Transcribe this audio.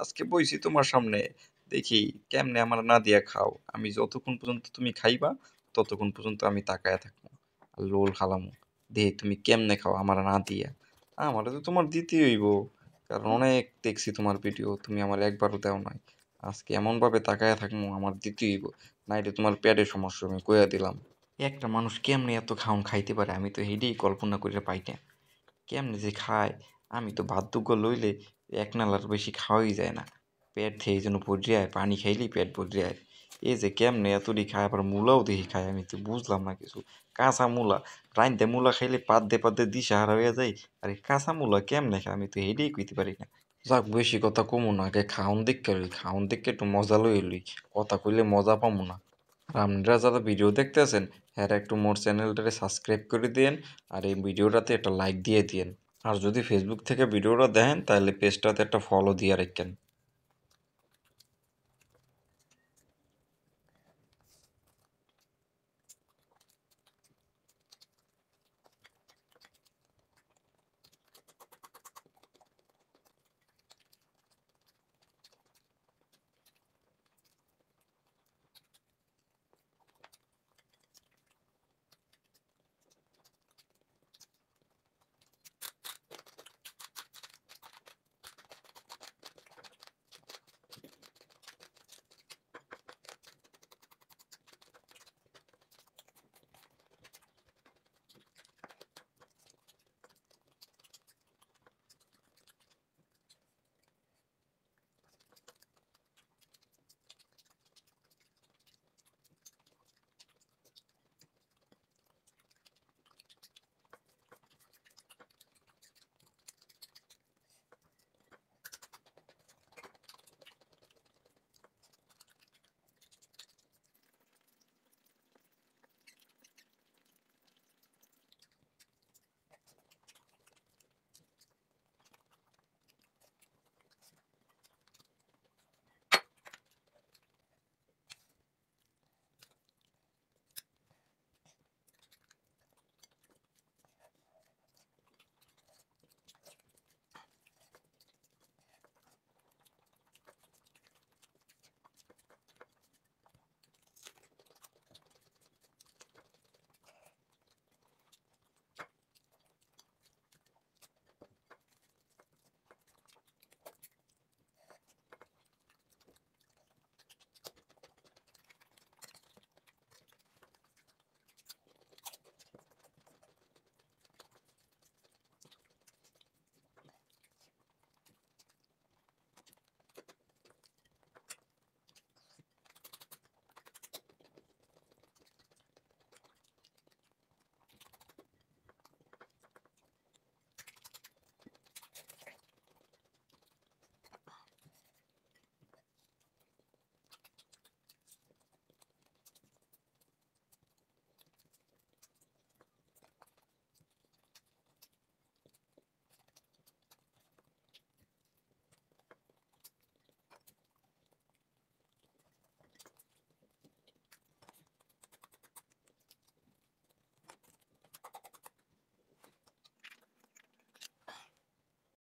আজকে বইছি তোমার সামনে, দেখি কেমনে আমার না দিয়া খাও। আমি যতক্ষণ পর্যন্ত তুমি খাইবা ততক্ষণ পর্যন্ত আমি তাকায়া থাকবো আর লোল খালামু। দেখি তুমি কেমনে খাও আমার না দিয়া। আমারে তো তোমার দিতেই হইব, কারণ অনেক দেখছি তোমার ভিডিও, তুমি আমার একবারও দেও নাই। আজকে এমন ভাবে তাকায়া থাকবো, আমার দিতেই হইব, নাইলে তোমার পেটের সমস্যা, আমি কইয়া দিলাম। একটা মানুষ কেমনে এত খাওন খাইতে পারে, আমি তো হেডেই কল্পনা করে পাই না। কেমনে যে খায়, আমি তো ভাতটুকু লইলে এক নালার বেশি খাওয়াই যায় না। পেট থেকে যেন ভরে আয়, পানি খাইলেই পেট ভরে আয়। এই যে কেমনে এতটি খায়, আবার মূলাও দেখি খায়, আমি তো বুঝলাম না কিছু। কাঁচা মূলা, রাইন্দে মূলা খাইলে পাদ্দে দিশাহারা হইয়া যায়, আর এই কাঁচা মূলা কেমনে খায় আমি তো হেডেই কইতে পারি না। যাক, বেশি কথা কমু না, আগে খাওন দেখে লই, খাওন দেখে একটু মজা লই লই। কথা কইলে মজা পামু না। আর আপনারা যারা ভিডিও দেখতেছেন, হ্যাঁ একটু মোর চ্যানেলটারে সাবস্ক্রাইব করে দিয়েন, আর এই ভিডিওটাতে একটা লাইক দিয়ে দিয়েন। আর যদি ফেসবুক থেকে ভিডিওটা দেখেন তাহলে পেজটাতে একটা ফলো দিয়ে রাখেন।